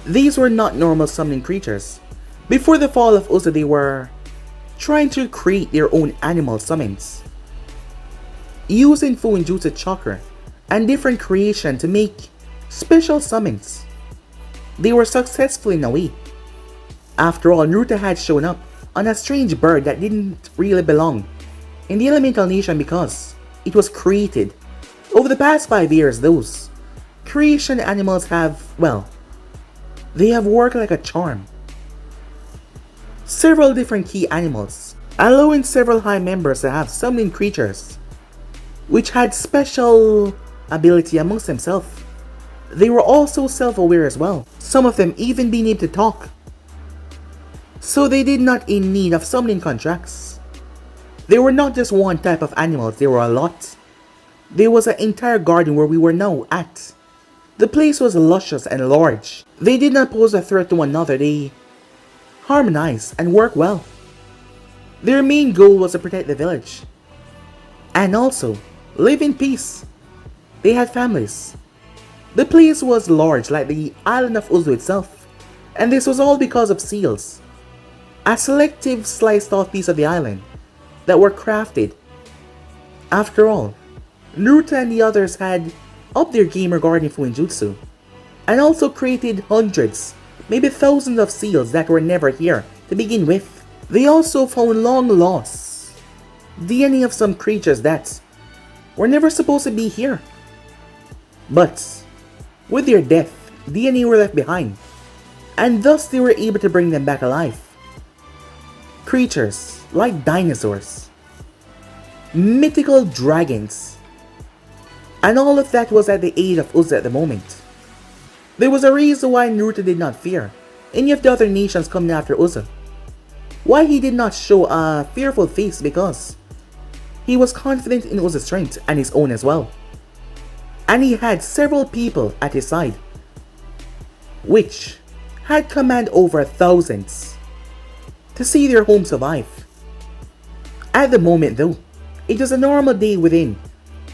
[SPEAKER 1] These were not normal summoning creatures. Before the fall of Uzu, they were trying to create their own animal summons, using Fuinjutsu chakra and different creation to make special summons. They were successful in a way. After all, Naruto had shown up on a strange bird that didn't really belong in the elemental nation because it was created. Over the past 5 years, those creation animals have, well, they have worked like a charm. Several different key animals, allowing several high members to have summoning creatures, which had special ability amongst themselves. They were also self-aware as well, some of them even being able to talk. So they did not in need of summoning contracts. They were not just one type of animals, they were a lot. There was an entire garden where we were now at. The place was luscious and large. They did not pose a threat to one another, they harmonized and worked well. Their main goal was to protect the village. And also, live in peace. They had families. The place was large like the island of Uzu itself. And this was all because of seals. A selective sliced off piece of the island that were crafted. After all, Naruto and the others had upped their game regarding Fuinjutsu. And also created hundreds, maybe thousands of seals that were never here to begin with. They also found long lost DNA of some creatures that were never supposed to be here. But with their death, DNA were left behind, and thus they were able to bring them back alive. Creatures like dinosaurs, mythical dragons, and all of that was at the age of Uzu at the moment. There was a reason why Naruto did not fear any of the other nations coming after Uzu. Why he did not show a fearful face, because he was confident in Uzu's strength and his own as well. And he had several people at his side, which had command over thousands to see their home survive. At the moment though, it was a normal day within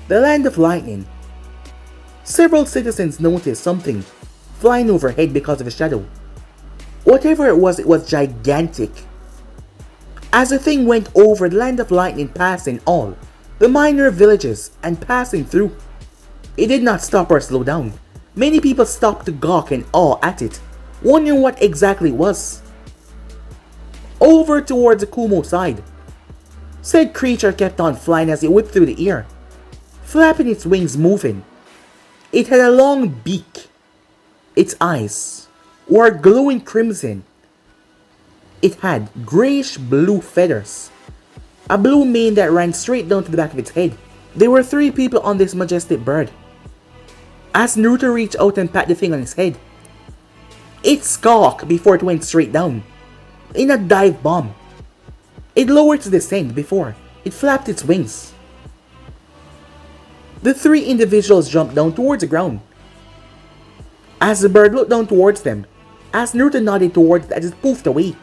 [SPEAKER 1] the land of lightning. Several citizens noticed something flying overhead because of a shadow. Whatever it was gigantic. As the thing went over the land of lightning, passing all the minor villages and passing through, it did not stop or slow down. Many people stopped to gawk in awe at it, wondering what exactly it was. Over towards the Kumo side, said creature kept on flying as it whipped through the air, flapping its wings, moving. It had a long beak. Its eyes were glowing crimson. It had grayish blue feathers, a blue mane that ran straight down to the back of its head. There were 3 people on this majestic bird. As Naruto reached out and pat the thing on his head, it squawked before it went straight down, in a dive bomb. It lowered to descend before it flapped its wings. The 3 individuals jumped down towards the ground. As the bird looked down towards them, as Naruto nodded towards it as it poofed away.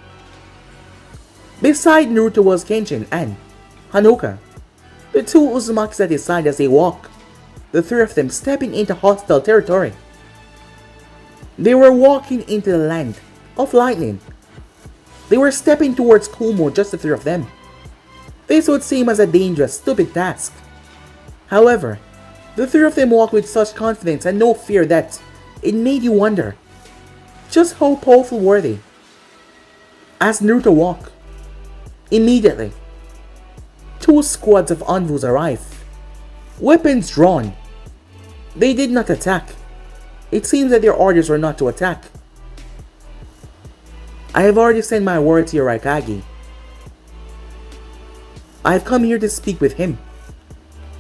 [SPEAKER 1] Beside Naruto was Kenshin and Hanoka, the 2 Uzumakis at his side as they walked, the 3 of them stepping into hostile territory. They were walking into the land of lightning. They were stepping towards Kumo, just the 3 of them. This would seem as a dangerous, stupid task. However, the 3 of them walked with such confidence and no fear that it made you wonder, just how powerful were they? As Naruto walked, immediately, 2 squads of Anvus arrived, weapons drawn. They did not attack. It seems that their orders were not to attack. I have already sent my word to your Raikage. I have come here to speak with him.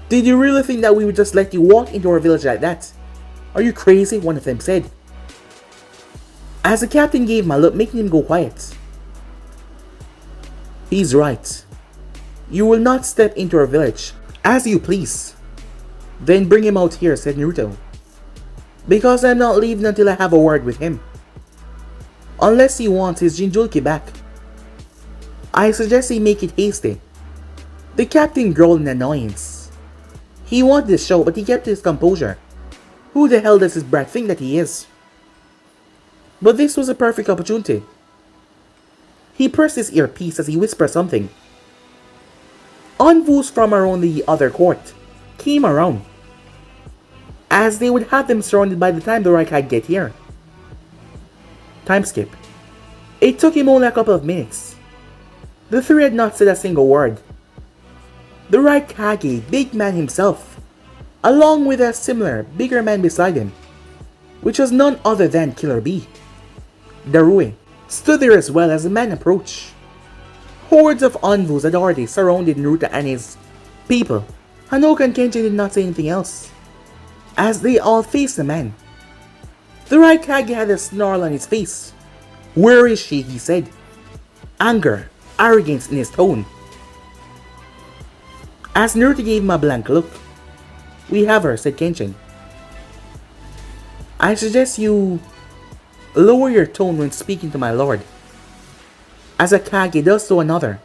[SPEAKER 1] Did you really think that we would just let you walk into our village like that? Are you crazy? One of them said. As the captain gave him a look, making him go quiet. He's right. You will not step into our village. As you please. Then bring him out here, said Naruto. Because I'm not leaving until I have a word with him. Unless he wants his Jinchuriki back. I suggest he make it hasty. The captain growled in annoyance. He wanted to show, but he kept his composure. Who the hell does this brat think that he is? But this was a perfect opportunity. He pressed his earpiece as he whispered something. Envoys from around the other court came around, as they would have them surrounded by the time the Raikage get here. Time skip. It took him only a couple of minutes. The 3 had not said a single word. The Raikage, big man himself, along with a similar, bigger man beside him, which was none other than Killer Bee, Darue, stood there as well as the man approached. Hordes of Envus had already surrounded Naruto and his people. Hanoka and Kenshin did not say anything else, as they all faced the man. The Raikage had a snarl on his face. Where is she? He said. Anger, arrogance in his tone. As Naruto gave him a blank look. We have her, said Kenshin. I suggest you lower your tone when speaking to my lord, as a Kage does to another.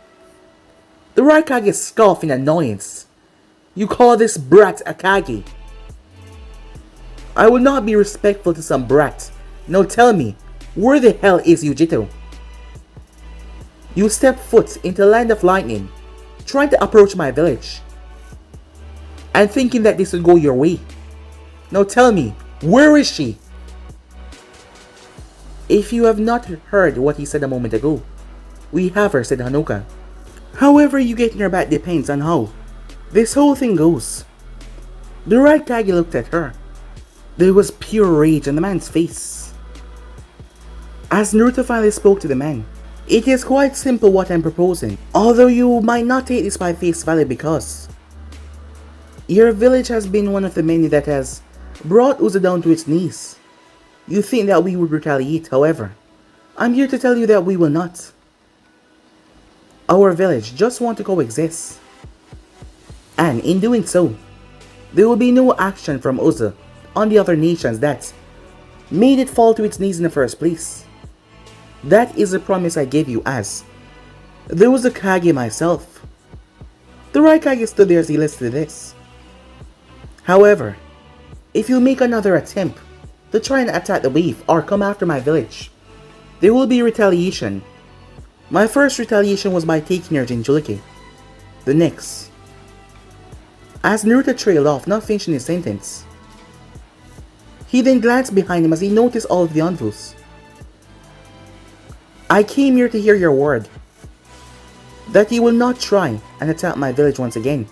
[SPEAKER 1] The Raikage scoffed in annoyance. You call this brat a Kage? I will not be respectful to some brat. Now tell me, where the hell is Yujito? You stepped foot into the land of lightning, trying to approach my village, and thinking that this would go your way. Now tell me, where is she? If you have not heard what he said a moment ago, we have her, said Hanoka. However you get in her back depends on how this whole thing goes. The Raikage looked at her. There was pure rage on the man's face. As Naruto finally spoke to the man, it is quite simple what I'm proposing, although you might not take this by face value because your village has been one of the many that has brought Uza down to its knees. You think that we would retaliate, however, I'm here to tell you that we will not. Our village just want to coexist. And in doing so, there will be no action from Uza on the other nations that made it fall to its knees in the first place. That is the promise I gave you as there was a Kage myself. The Raikage stood there as he listened to this. However, if you make another attempt to try and attack the wave or come after my village, there will be retaliation. My first retaliation was by taking your Jinchuriki. The next. As Naruto trailed off, not finishing his sentence, he then glanced behind him as he noticed all of the Anvus. I came here to hear your word, that you will not try and attack my village once again.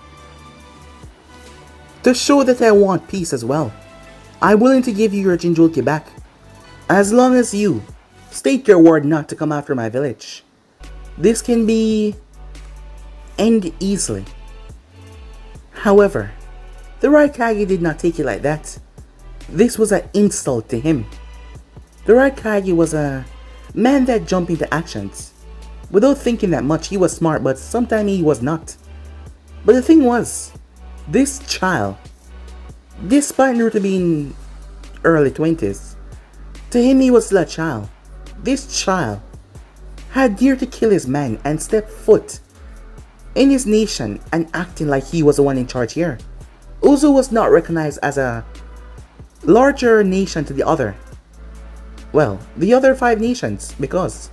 [SPEAKER 1] To show that I want peace as well, I'm willing to give you your Jinchuriki back, as long as you state your word not to come after my village. This can be end easily. However, the Raikage did not take it like that. This was an insult to him. The Raikage was a man that jumped into actions. Without thinking that much, he was smart, but sometimes he was not. But the thing was, this child, despite Naruto being early 20s, to him he was still a child. This child had dared to kill his man and step foot in his nation and acting like he was the one in charge here. Uzu was not recognized as a larger nation to the other. Well, the other 5 nations, because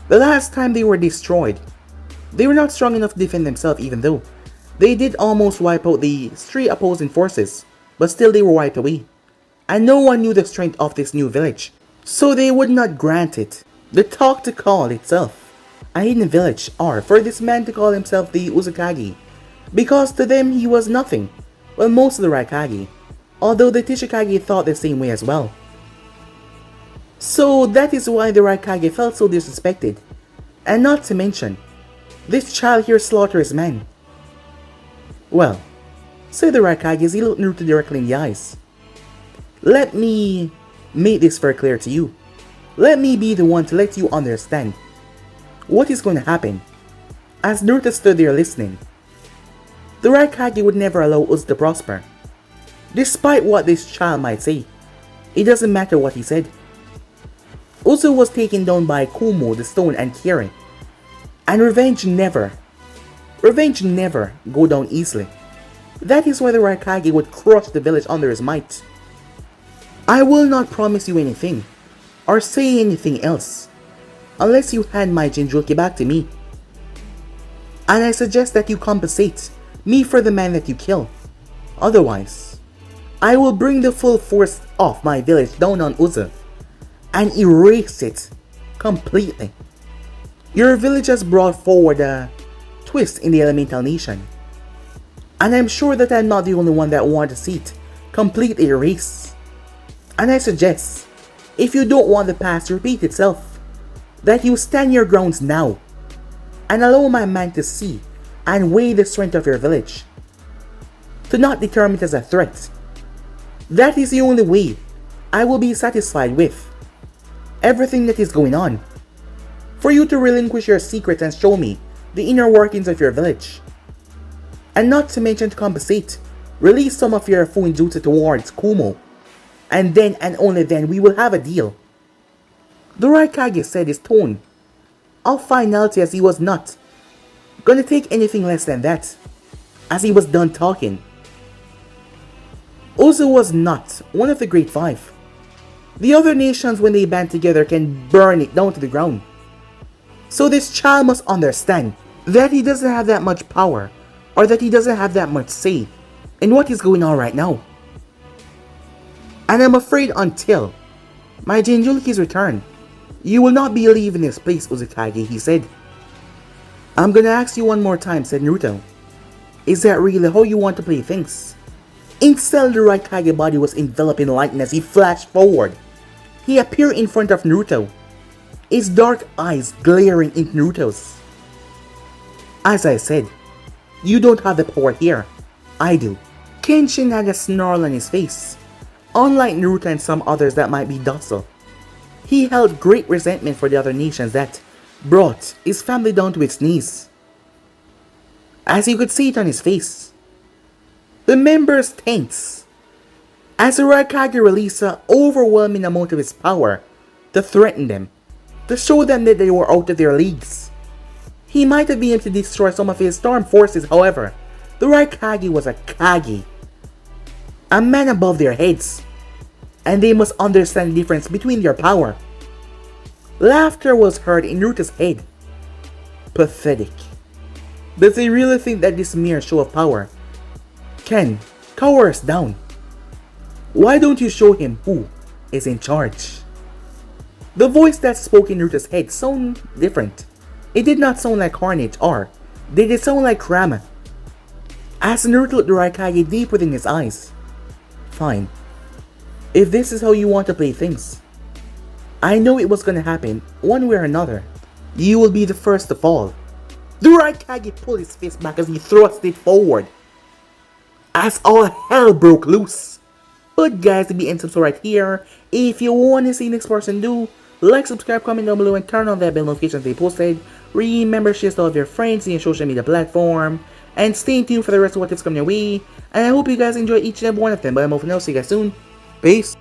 [SPEAKER 1] the last time they were destroyed, they were not strong enough to defend themselves, even though they did almost wipe out the 3 opposing forces, but still they were wiped away. And no one knew the strength of this new village, so they would not grant it the talk to call itself a hidden village, or for this man to call himself the Uzumaki, because to them he was nothing. Well, most of the Raikage, although the Tishikage thought the same way as well. So that is why the Raikage felt so disrespected. And not to mention, this child here slaughtered his man. Well, said the Raikage as he looked Naruto directly in the eyes. Let me make this very clear to you. Let me be the one to let you understand what is going to happen. As Naruto stood there listening, the Raikage would never allow Uzu to prosper. Despite what this child might say, it doesn't matter what he said. Uzu was taken down by Kumo, the stone, and Kiri. And revenge never go down easily. That is why the Raikage would crush the village under his might. I will not promise you anything, or say anything else, unless you hand my Jinchuriki back to me. And I suggest that you compensate me for the man that you kill. Otherwise, I will bring the full force of my village down on Uzu and erase it completely. Your village has brought forward a twist in the elemental nation, and I'm sure that I'm not the only one that wants to see it completely erased. And I suggest, if you don't want the past to repeat itself, that you stand your grounds now and allow my man to see and weigh the strength of your village, to not determine it as a threat. That is the only way I will be satisfied with everything that is going on. For you to relinquish your secrets and show me the inner workings of your village. And not to mention to compensate, release some of your fuinjutsu towards Kumo. And then and only then we will have a deal. The Raikage said, his tone of finality, as he was not gonna take anything less than that. As he was done talking, Uzu was not one of the Great Five. The other nations, when they band together, can burn it down to the ground. So this child must understand that he doesn't have that much power, or that he doesn't have that much say in what is going on right now. And I'm afraid until my Jinchuriki's return, you will not be leaving this place, Uzumaki, he said. I'm gonna ask you one more time, said Naruto. Is that really how you want to play things? Instead, the Raikage body was enveloped in light, and as he flashed forward, he appeared in front of Naruto, his dark eyes glaring into Naruto's. As I said, you don't have the power here. I do. Kenshin had a snarl on his face. Unlike Naruto and some others that might be docile, he held great resentment for the other nations that brought his family down to its knees. As you could see it on his face, the members tense as the Raikage released an overwhelming amount of his power to threaten them, to show them that they were out of their leagues. He might have been able to destroy some of his storm forces, however, the Raikage was a Kage, a man above their heads, and they must understand the difference between their power. Laughter was heard in Naruto's head. Pathetic. Does he really think that this mere show of power can cower us down? Why don't you show him who is in charge? The voice that spoke in Naruto's head sounded different. It did not sound like Carnage, or did it sound like Rama? As Naruto looked the Raikage deep within his eyes. Fine. If this is how you want to play things, I know it was gonna happen one way or another. You will be the first to fall. The Raikage pulled his fist back as he thrust it forward, as all hell broke loose. But guys, to be end so right here. If you want to see next person do, like, subscribe, comment down below, and turn on that bell notification they posted. Remember, share to all of your friends in your social media platform, and stay tuned for the rest of what is coming your way. And I hope you guys enjoy each and every one of them. But I'm over now. See you guys soon. Peace.